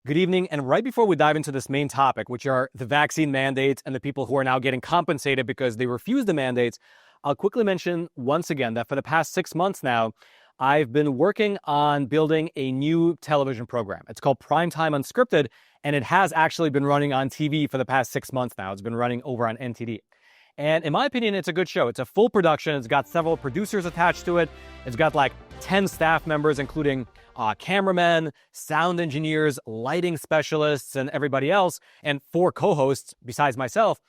Good evening. And right before we dive into this main topic, which are the vaccine mandates and the people who are now getting compensated because they refuse the mandates, I'll quickly mention once again that for the past 6 months now, I've been working on building a new television program. It's called PrimeTime Unscripted, and it has actually been running on TV for the past 6 months now. It's been running over on NTD. And in my opinion, it's a good show. It's a full production. It's got several producers attached to it. It's got like 10 staff members, including cameramen, sound engineers, lighting specialists, and everybody else, and 4 co-hosts besides myself.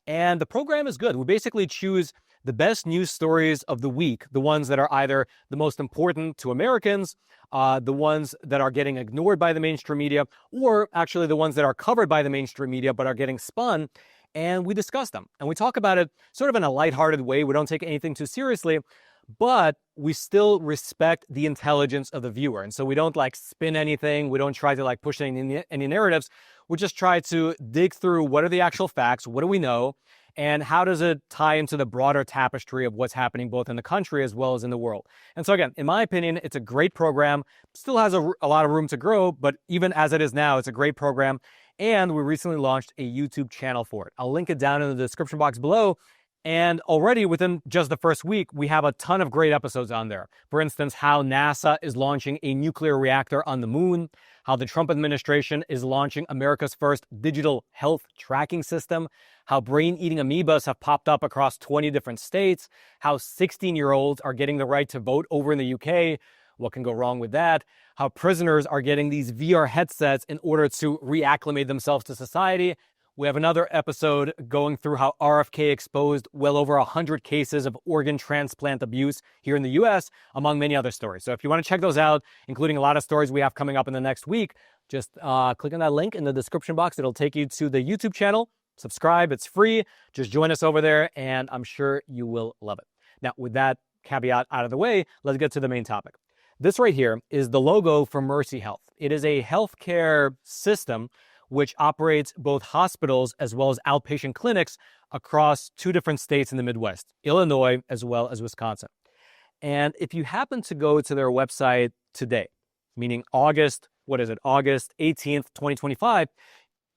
And the program is good. We basically choose the best news stories of the week, the ones that are either the most important to Americans, the ones that are getting ignored by the mainstream media, or actually the ones that are covered by the mainstream media but are getting spun. And we discuss them. And we talk about it sort of in a lighthearted way. We don't take anything too seriously, but we still respect the intelligence of the viewer. And so we don't like spin anything. We don't try to like push any narratives. We just try to dig through what are the actual facts, what do we know, and how does it tie into the broader tapestry of what's happening both in the country as well as in the world. And so again, in my opinion, it's a great program. Still has a lot of room to grow, but even as it is now, it's a great program. And we recently launched a YouTube channel for it. I'll link it down in the description box below. And already within just the first week, we have a ton of great episodes on there. For instance, how NASA is launching a nuclear reactor on the moon, how the Trump administration is launching America's first digital health tracking system, how brain-eating amoebas have popped up across 20 different states, how 16-year-olds are getting the right to vote over in the UK. What can go wrong with that? How prisoners are getting these VR headsets in order to reacclimate themselves to society. We have another episode going through how RFK exposed well over 100 cases of organ transplant abuse here in the US, among many other stories. So if you want to check those out, including a lot of stories we have coming up in the next week, just click on that link in the description box. It'll take you to the YouTube channel. Subscribe. It's free. Just join us over there, and I'm sure you will love it. Now, with that caveat out of the way, let's get to the main topic. This right here is the logo for Mercy Health. It is a healthcare system which operates both hospitals as well as outpatient clinics across 2 different states in the Midwest, Illinois as well as Wisconsin. And if you happen to go to their website today, meaning August 18th, 2025,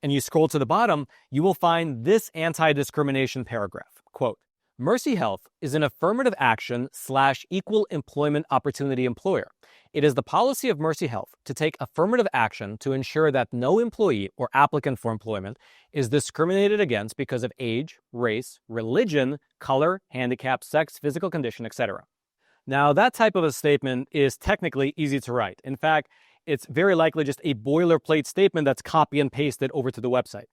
and you scroll to the bottom, you will find this anti-discrimination paragraph. Quote, Mercy Health is an affirmative action / equal employment opportunity employer. It is the policy of Mercy Health to take affirmative action to ensure that no employee or applicant for employment is discriminated against because of age, race, religion, color, handicap, sex, physical condition, etc. Now, that type of a statement is technically easy to write. In fact, it's very likely just a boilerplate statement that's copy and pasted over to the website.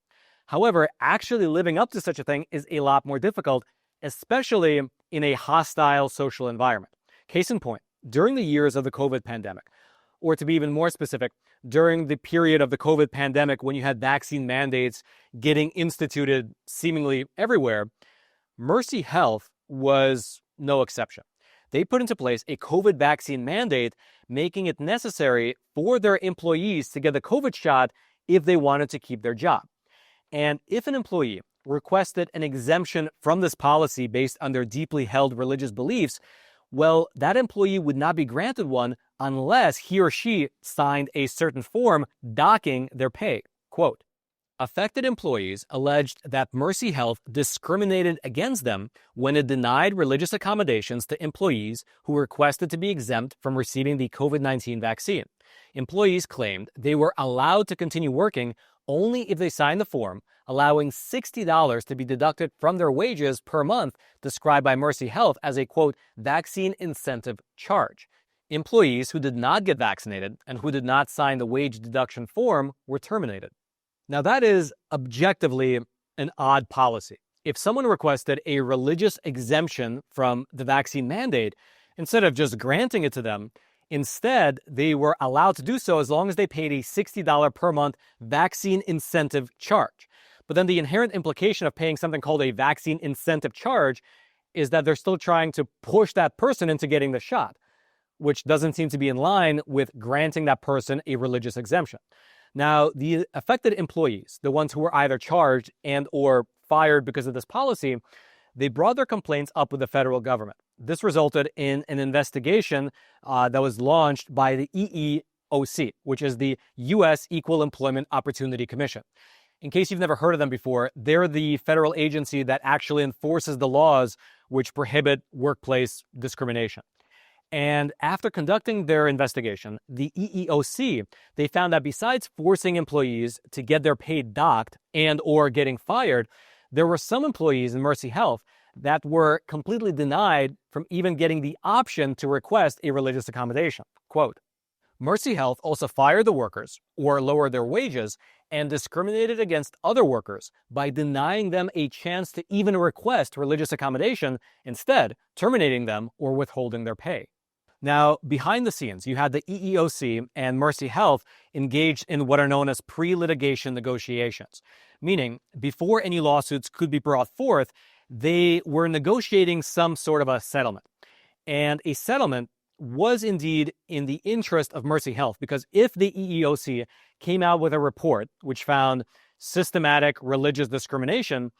However, actually living up to such a thing is a lot more difficult, especially in a hostile social environment. Case in point, during the years of the COVID pandemic, or to be even more specific, during the period of the COVID pandemic when you had vaccine mandates getting instituted seemingly everywhere, Mercy Health was no exception. They put into place a COVID vaccine mandate, making it necessary for their employees to get the COVID shot if they wanted to keep their job. And if an employee requested an exemption from this policy based on their deeply held religious beliefs, well, that employee would not be granted one unless he or she signed a certain form docking their pay. Quote, affected employees alleged that Mercy Health discriminated against them when it denied religious accommodations to employees who requested to be exempt from receiving the COVID-19 vaccine. Employees claimed they were allowed to continue working only if they signed the form, allowing $60 to be deducted from their wages per month, described by Mercy Health as a, quote, vaccine incentive charge. Employees who did not get vaccinated and who did not sign the wage deduction form were terminated. Now, that is objectively an odd policy. If someone requested a religious exemption from the vaccine mandate, instead of just granting it to them, instead, they were allowed to do so as long as they paid a $60 per month vaccine incentive charge. But then the inherent implication of paying something called a vaccine incentive charge is that they're still trying to push that person into getting the shot, which doesn't seem to be in line with granting that person a religious exemption. Now, the affected employees, the ones who were either charged and or fired because of this policy, they brought their complaints up with the federal government. This resulted in an investigation that was launched by the EEOC, which is the U.S. Equal Employment Opportunity Commission. In case you've never heard of them before, they're the federal agency that actually enforces the laws which prohibit workplace discrimination. And after conducting their investigation, the EEOC, they found that besides forcing employees to get their pay docked and or getting fired, there were some employees in Mercy Health that were completely denied from even getting the option to request a religious accommodation. Quote, Mercy Health also fired the workers or lowered their wages and discriminated against other workers by denying them a chance to even request religious accommodation, instead terminating them or withholding their pay. Now, behind the scenes, you had the EEOC and Mercy Health engaged in what are known as pre-litigation negotiations, meaning before any lawsuits could be brought forth, they were negotiating some sort of a settlement. And a settlement was indeed in the interest of Mercy Health, because if the EEOC came out with a report which found systematic religious discrimination,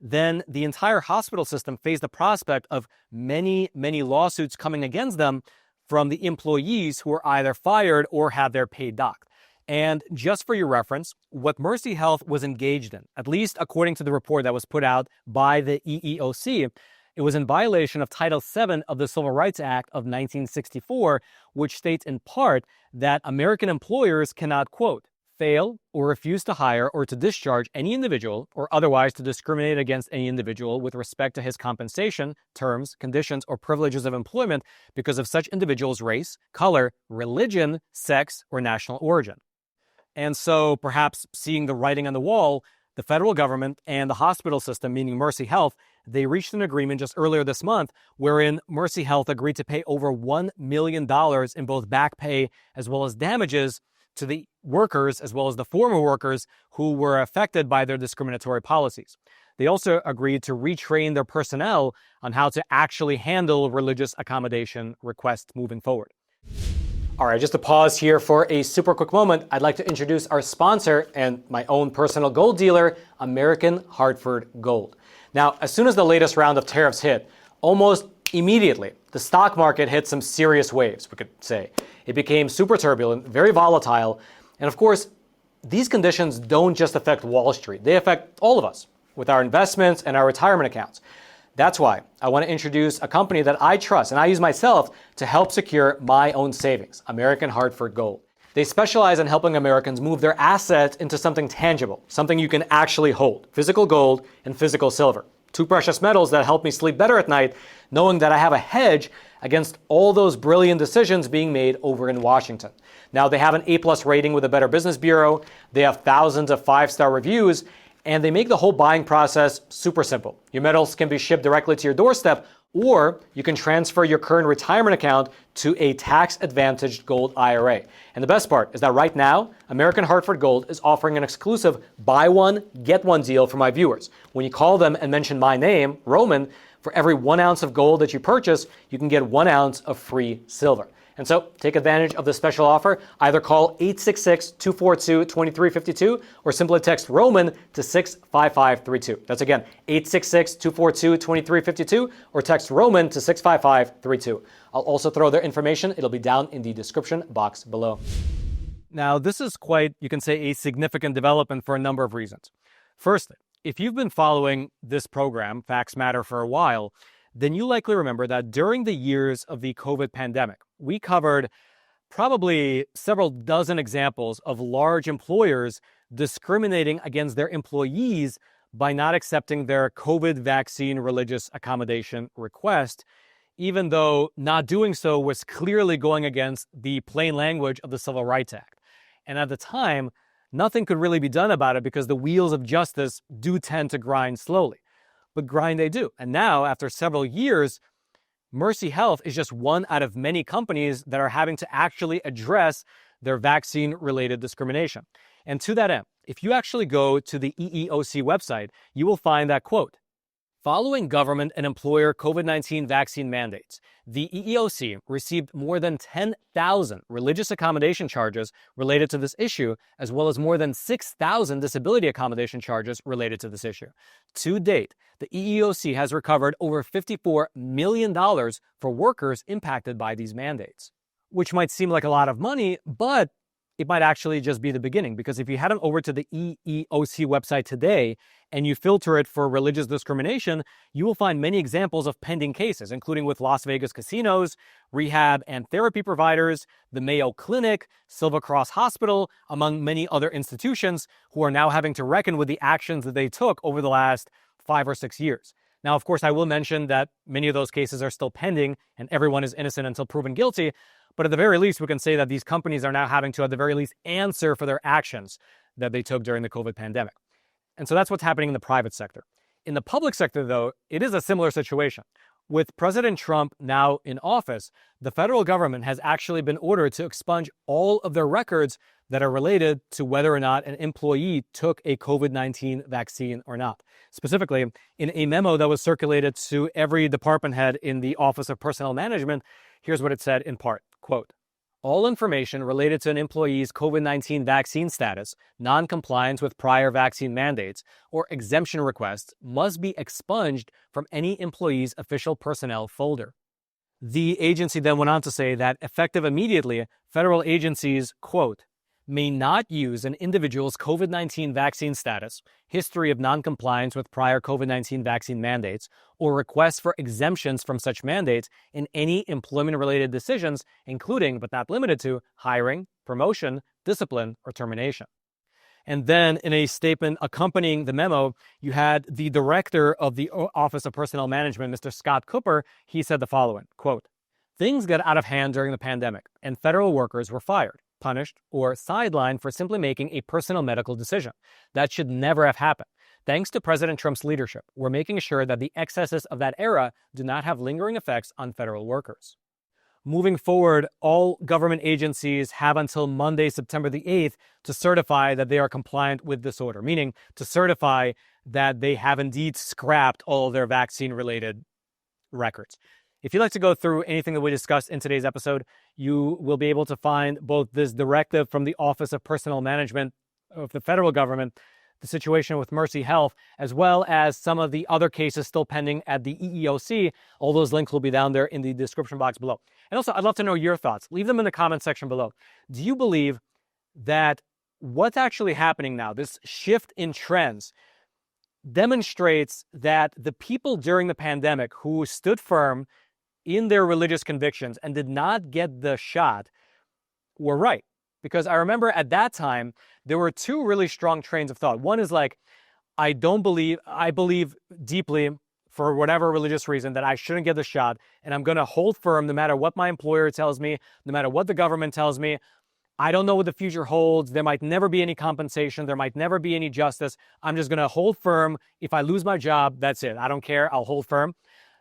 then the entire hospital system faced the prospect of many lawsuits coming against them from the employees who were either fired or had their pay docked. And just for your reference, what Mercy Health was engaged in, at least according to the report that was put out by the EEOC, it was in violation of Title VII of the Civil Rights Act of 1964, which states in part that American employers cannot, quote, fail or refuse to hire or to discharge any individual or otherwise to discriminate against any individual with respect to his compensation, terms, conditions, or privileges of employment because of such individual's race, color, religion, sex, or national origin. And so perhaps seeing the writing on the wall, the federal government and the hospital system, meaning Mercy Health, they reached an agreement just earlier this month wherein Mercy Health agreed to pay over $1 million in both back pay as well as damages to the workers as well as the former workers who were affected by their discriminatory policies. They also agreed to retrain their personnel on how to actually handle religious accommodation requests moving forward. All right, just to pause here for a super quick moment, I'd like to introduce our sponsor and my own personal gold dealer, American Hartford Gold. Now, as soon as the latest round of tariffs hit, almost immediately, the stock market hit some serious waves, we could say. It became super turbulent, very volatile, and of course, these conditions don't just affect Wall Street, they affect all of us with our investments and our retirement accounts. That's why I want to introduce a company that I trust and I use myself to help secure my own savings, American Hartford Gold. They specialize in helping Americans move their assets into something tangible, something you can actually hold, physical gold and physical silver. Two precious metals that help me sleep better at night, knowing that I have a hedge against all those brilliant decisions being made over in Washington. Now, they have an A+ rating with the Better Business Bureau, they have thousands of 5-star reviews, and they make the whole buying process super simple. Your metals can be shipped directly to your doorstep, or you can transfer your current retirement account to a tax-advantaged gold IRA. And the best part is that right now, American Hartford Gold is offering an exclusive buy one, get one deal for my viewers. When you call them and mention my name, Roman, for every 1 ounce of gold that you purchase, you can get 1 ounce of free silver. And so take advantage of this special offer. Either call 866-242-2352 or simply text Roman to 65532. That's again, 866-242-2352 or text Roman to 65532. I'll also throw their information. It'll be down in the description box below. Now, this is quite, you can say, a significant development for a number of reasons. Firstly, if you've been following this program, Facts Matter, for a while, then you likely remember that during the years of the COVID pandemic, we covered probably several dozen examples of large employers discriminating against their employees by not accepting their COVID vaccine religious accommodation request, even though not doing so was clearly going against the plain language of the Civil Rights Act. And at the time, nothing could really be done about it because the wheels of justice do tend to grind slowly. But grind they do. And now, after several years, Mercy Health is just one out of many companies that are having to actually address their vaccine-related discrimination. And to that end, if you actually go to the EEOC website, you will find that, quote, following government and employer COVID-19 vaccine mandates, the EEOC received more than 10,000 religious accommodation charges related to this issue, as well as more than 6,000 disability accommodation charges related to this issue. To date, the EEOC has recovered over $54 million for workers impacted by these mandates. which might seem like a lot of money, but it might actually just be the beginning. Because if you head on over to the EEOC website today and you filter it for religious discrimination, you will find many examples of pending cases, including with Las Vegas casinos, rehab and therapy providers, the Mayo Clinic, Silver Cross Hospital, among many other institutions who are now having to reckon with the actions that they took over the last 5 or 6 years. Now, of course, I will mention that many of those cases are still pending and everyone is innocent until proven guilty. But at the very least, we can say that these companies are now having to, at the very least, answer for their actions that they took during the COVID pandemic. And so that's what's happening in the private sector. In the public sector, though, it is a similar situation. With President Trump now in office, the federal government has actually been ordered to expunge all of their records that are related to whether or not an employee took a COVID-19 vaccine or not. Specifically, in a memo that was circulated to every department head in the Office of Personnel Management, here's what it said in part, quote, "All information related to an employee's COVID-19 vaccine status, non-compliance with prior vaccine mandates, or exemption requests must be expunged from any employee's official personnel folder." The agency then went on to say that effective immediately, federal agencies, quote, "may not use an individual's COVID-19 vaccine status, history of noncompliance with prior COVID-19 vaccine mandates, or requests for exemptions from such mandates in any employment-related decisions, including, but not limited to, hiring, promotion, discipline, or termination." And then in a statement accompanying the memo, you had the director of the Office of Personnel Management, Mr. Scott Cooper. He said the following, quote, "Things got out of hand during the pandemic, and federal workers were fired, punished, or sidelined for simply making a personal medical decision. That should never have happened. Thanks to President Trump's leadership, we're making sure that the excesses of that era do not have lingering effects on federal workers." Moving forward, all government agencies have until Monday, September the 8th, to certify that they are compliant with this order, meaning to certify that they have indeed scrapped all of their vaccine-related records. If you'd like to go through anything that we discussed in today's episode, you will be able to find both this directive from the Office of Personnel Management of the federal government, the situation with Mercy Health, as well as some of the other cases still pending at the EEOC. All those links will be down there in the description box below. And also, I'd love to know your thoughts. Leave them in the comment section below. Do you believe that what's actually happening now, this shift in trends, demonstrates that the people during the pandemic who stood firm in their religious convictions and did not get the shot were right? Because I remember at that time, there were two really strong trains of thought. One is like, I believe deeply for whatever religious reason that I shouldn't get the shot, and I'm going to hold firm no matter what my employer tells me, no matter what the government tells me. I don't know what the future holds. There might never be any compensation. There might never be any justice. I'm just going to hold firm. If I lose my job, that's it. I don't care. I'll hold firm.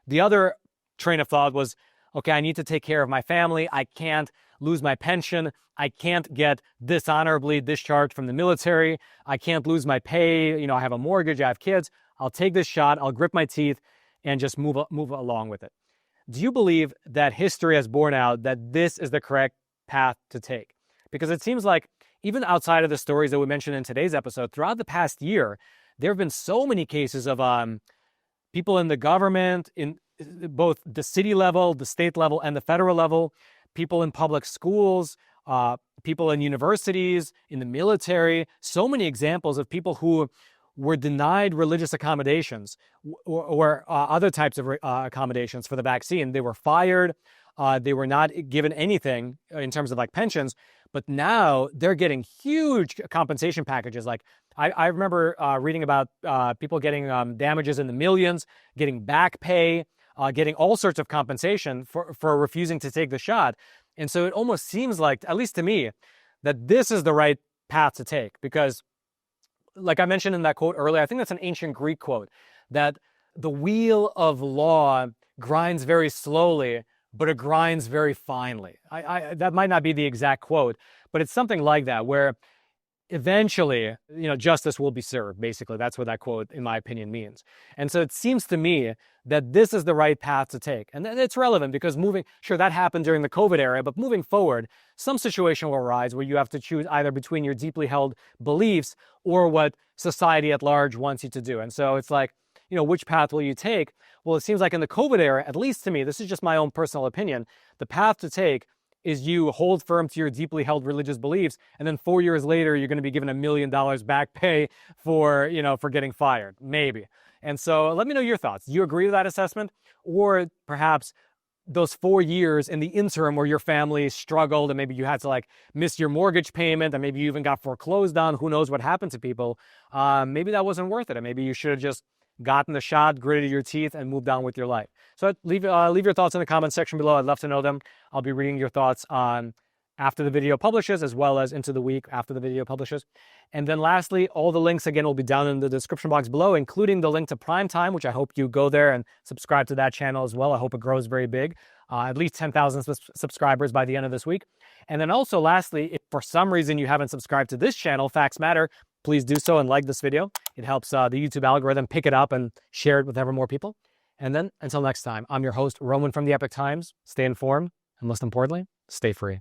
The other train of thought was, okay, I need to take care of my family. I can't lose my pension. I can't get dishonorably discharged from the military. I can't lose my pay. I have a mortgage. I have kids. I'll take this shot. I'll grip my teeth and just move along with it. Do you believe that history has borne out that this is the correct path to take? Because it seems like even outside of the stories that we mentioned in today's episode, throughout the past year, there have been so many cases of people in the government, in both the city level, the state level, and the federal level, people in public schools, people in universities, in the military, so many examples of people who were denied religious accommodations or other types of accommodations for the vaccine. They were fired. They were not given anything in terms of like pensions, but now they're getting huge compensation packages. Like I remember reading about people getting damages in the millions, getting back pay, getting all sorts of compensation for refusing to take the shot. And so it almost seems like, at least to me, that this is the right path to take. Because like I mentioned in that quote earlier, I think that's an ancient Greek quote, that the wheel of law grinds very slowly, but it grinds very finely. That might not be the exact quote, but it's something like that, where eventually, justice will be served. Basically, that's what that quote, in my opinion, means. And so it seems to me that this is the right path to take. And it's relevant because sure, that happened during the COVID era, but moving forward, some situation will arise where you have to choose either between your deeply held beliefs or what society at large wants you to do. And so it's like, which path will you take? Well, it seems like in the COVID era, at least to me, this is just my own personal opinion, the path to take is you hold firm to your deeply held religious beliefs, and then 4 years later, you're going to be given $1 million back pay for, for getting fired. Maybe. And so let me know your thoughts. Do you agree with that assessment? Or perhaps those 4 years in the interim where your family struggled and maybe you had to like miss your mortgage payment and maybe you even got foreclosed on, who knows what happened to people, maybe that wasn't worth it, and maybe you should have just gotten the shot, gritted your teeth, and moved on with your life. So leave your thoughts in the comment section below. I'd love to know them. I'll be reading your thoughts on after the video publishes, as well as into the week after the video publishes. And then lastly, all the links again will be down in the description box below, including the link to PrimeTime, which I hope you go there and subscribe to that channel as well. I hope it grows very big, at least 10,000 subscribers by the end of this week. And then also lastly, if for some reason you haven't subscribed to this channel, Facts Matter, please do so and like this video. It helps the YouTube algorithm pick it up and share it with ever more people. And then until next time, I'm your host, Roman from the Epoch Times. Stay informed, and most importantly, stay free.